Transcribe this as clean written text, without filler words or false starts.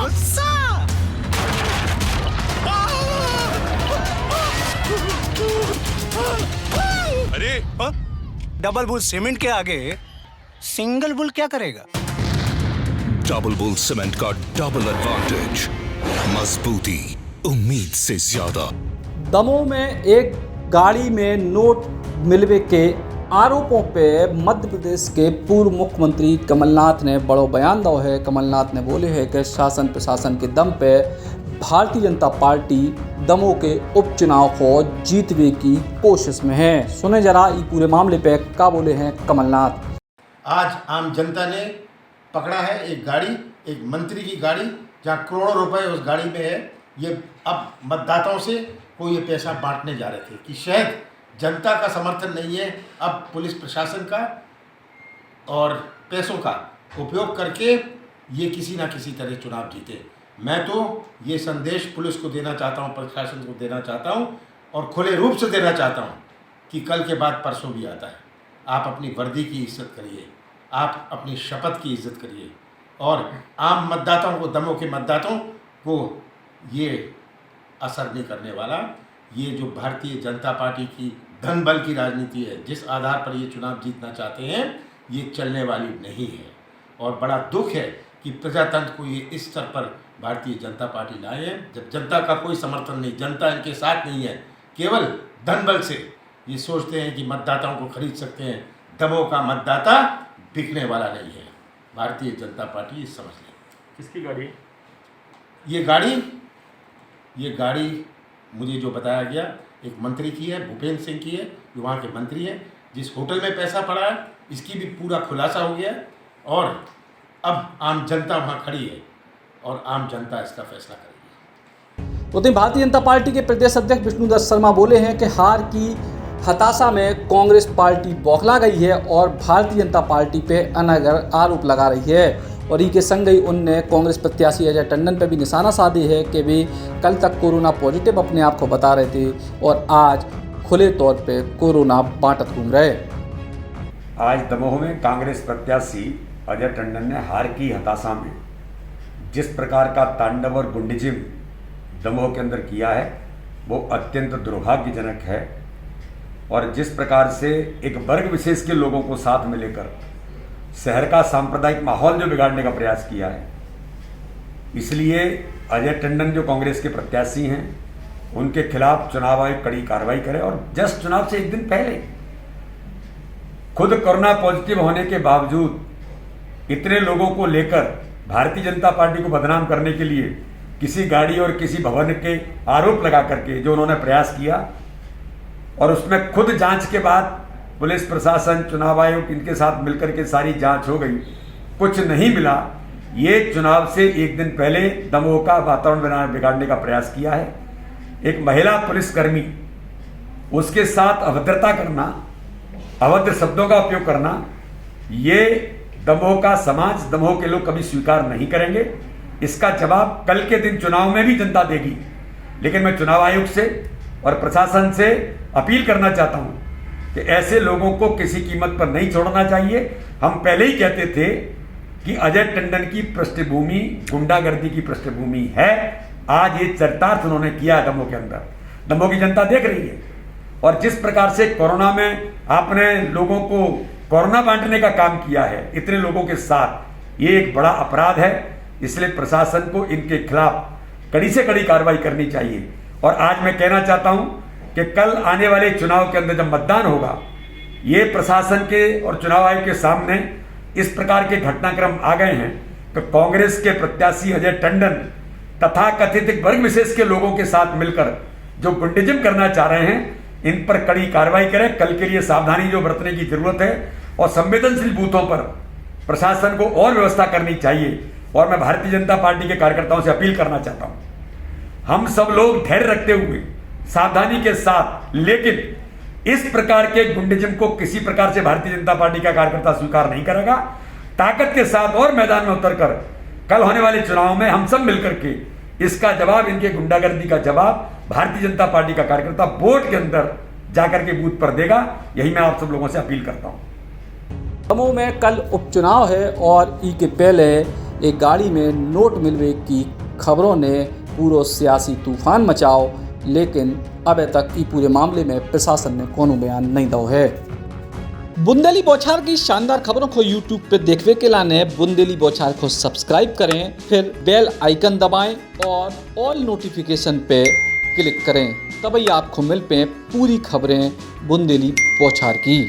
गुस्सा। अरे double bull cement के आगे सिंगल बुल क्या करेगा? डबल बुल सीमेंट का डबल एडवांटेज, मजबूती उम्मीद से ज्यादा। दमोह में एक गाड़ी में नोट मिलने के आरोपों पे मध्य प्रदेश के पूर्व मुख्यमंत्री कमलनाथ ने बड़ो बयान दिया है। कमलनाथ ने बोले हैं कि शासन प्रशासन के दम पे भारतीय जनता पार्टी दमोह के उपचुनाव को जीतने की कोशिश में है। सुने जरा ये पूरे मामले पे क्या बोले हैं कमलनाथ। आज आम जनता ने पकड़ा है एक गाड़ी, एक मंत्री की गाड़ी, जहाँ करोड़ों रुपए उस गाड़ी में है। ये अब मतदाताओं से कोई ये पैसा बांटने जा रहे थे कि शायद जनता का समर्थन नहीं है, अब पुलिस प्रशासन का और पैसों का उपयोग करके ये किसी ना किसी तरह चुनाव जीते। मैं तो ये संदेश पुलिस को देना चाहता हूँ, प्रशासन को देना चाहता हूँ और खुले रूप से देना चाहता हूँ कि कल के बाद परसों भी आता है। आप अपनी वर्दी की इज्जत करिए, आप अपनी शपथ की इज्जत करिए और आम मतदाताओं को, दमोह के मतदाताओं को ये असर नहीं करने वाला। ये जो भारतीय जनता पार्टी की धन बल की राजनीति है, जिस आधार पर ये चुनाव जीतना चाहते हैं, ये चलने वाली नहीं है। और बड़ा दुख है कि प्रजातंत्र को ये इस स्तर पर भारतीय जनता पार्टी लाए हैं, जब जनता का कोई समर्थन नहीं, जनता इनके साथ नहीं है। केवल धन बल से ये सोचते हैं कि मतदाताओं को खरीद सकते हैं। दमोह का मतदाता बिकने वाला नहीं है। भारतीय जनता पार्टी समझ लें। किसकी गाड़ी? ये गाड़ी मुझे जो बताया गया एक मंत्री की है, भूपेंद्र सिंह की है, जो वहाँ के मंत्री हैं। जिस होटल में पैसा पड़ा है इसकी भी पूरा खुलासा हो गया है और अब आम जनता वहाँ खड़ी है और आम जनता इसका फैसला करेगी। उतनी भारतीय जनता पार्टी के प्रदेश अध्यक्ष विष्णुदत्त शर्मा बोले हैं कि हार की हताशा में कांग्रेस पार्टी बौखला गई है और भारतीय जनता पार्टी पे अनगर आरोप लगा रही है। और ई के संग ही उनने कांग्रेस प्रत्याशी अजय टंडन पे भी निशाना साधी है कि वे कल तक कोरोना पॉजिटिव अपने आप को बता रहे थे और आज खुले तौर पे कोरोना बांटत घूम रहे। आज दमोह में कांग्रेस प्रत्याशी अजय टंडन ने हार की हताशा में जिस प्रकार का तांडव और गुंडीजिम दमोह के अंदर किया है वो अत्यंत दुर्भाग्यजनक है। और जिस प्रकार से एक वर्ग विशेष के लोगों को साथ में लेकर शहर का सांप्रदायिक माहौल जो बिगाड़ने का प्रयास किया है, इसलिए अजय टंडन जो कांग्रेस के प्रत्याशी हैं उनके खिलाफ चुनाव आयोग कड़ी कार्रवाई करे। और जस्ट चुनाव से एक दिन पहले खुद कोरोना पॉजिटिव होने के बावजूद इतने लोगों को लेकर भारतीय जनता पार्टी को बदनाम करने के लिए किसी गाड़ी और किसी भवन के आरोप लगा करके जो उन्होंने प्रयास किया और उसमें खुद जांच के बाद पुलिस प्रशासन, चुनाव आयोग इनके साथ मिलकर के सारी जांच हो गई, कुछ नहीं मिला। ये चुनाव से एक दिन पहले दमोह का वातावरण बिगाड़ने का प्रयास किया है। एक महिला पुलिसकर्मी, उसके साथ अभद्रता करना, अभद्र शब्दों का उपयोग करना, ये दमोह का समाज, दमोह के लोग कभी स्वीकार नहीं करेंगे। इसका जवाब कल के दिन चुनाव में भी जनता देगी। लेकिन मैं चुनाव आयोग से और प्रशासन से अपील करना चाहता हूं कि ऐसे लोगों को किसी कीमत पर नहीं छोड़ना चाहिए। हम पहले ही कहते थे कि अजय टंडन की पृष्ठभूमि गुंडागर्दी की पृष्ठभूमि है। आज ये चरितार्थ उन्होंने किया दमोह के अंदर। दमोह की जनता देख रही है। और जिस प्रकार से कोरोना में आपने लोगों को कोरोना बांटने का काम किया है इतने लोगों के साथ, ये एक बड़ा अपराध है। इसलिए प्रशासन को इनके खिलाफ कड़ी से कड़ी कार्रवाई करनी चाहिए। और आज मैं कहना चाहता हूं कि कल आने वाले चुनाव के अंदर जब मतदान होगा, ये प्रशासन के और चुनाव आयोग के सामने इस प्रकार के घटनाक्रम आ गए हैं तो कांग्रेस के प्रत्याशी अजय टंडन तथा कथित वर्ग विशेष के लोगों के साथ मिलकर जो गुंडीजिम करना चाह रहे हैं, इन पर कड़ी कार्रवाई करें। कल के लिए सावधानी जो बरतने की जरूरत है और संवेदनशील बूथों पर प्रशासन को और व्यवस्था करनी चाहिए। और मैं भारतीय जनता पार्टी के कार्यकर्ताओं से अपील करना चाहता हूं, हम सब लोग धैर्य रखते हुए सावधानी के साथ, लेकिन इस प्रकार के गुंडीजिम को किसी प्रकार से भारतीय जनता पार्टी का कार्यकर्ता स्वीकार नहीं करेगा। ताकत के साथ और मैदान में उतरकर कल होने वाले चुनाव में हम सब मिलकर के इसका जवाब, इनके गुंडागर्दी का जवाब भारतीय जनता पार्टी का कार्यकर्ता वोट के अंदर जाकर के बूथ पर देगा। यही मैं आप सब लोगों से अपील करता हूं। दमोह में कल उपचुनाव है और ई के पहले एक गाड़ी में नोट मिलवे की खबरों ने पूरा सियासी तूफान मचाओ, लेकिन अबे तक ई पूरे मामले में प्रशासन ने कोनो बयान नहीं दो है। बुंदेली बौछार की शानदार खबरों को YouTube पे देखने के लाने बुंदेली बौछार को सब्सक्राइब करें, फिर बेल आइकन दबाएं और ऑल नोटिफिकेशन पे क्लिक करें, तभी आपको मिल पे पूरी खबरें बुंदेली बौछार की।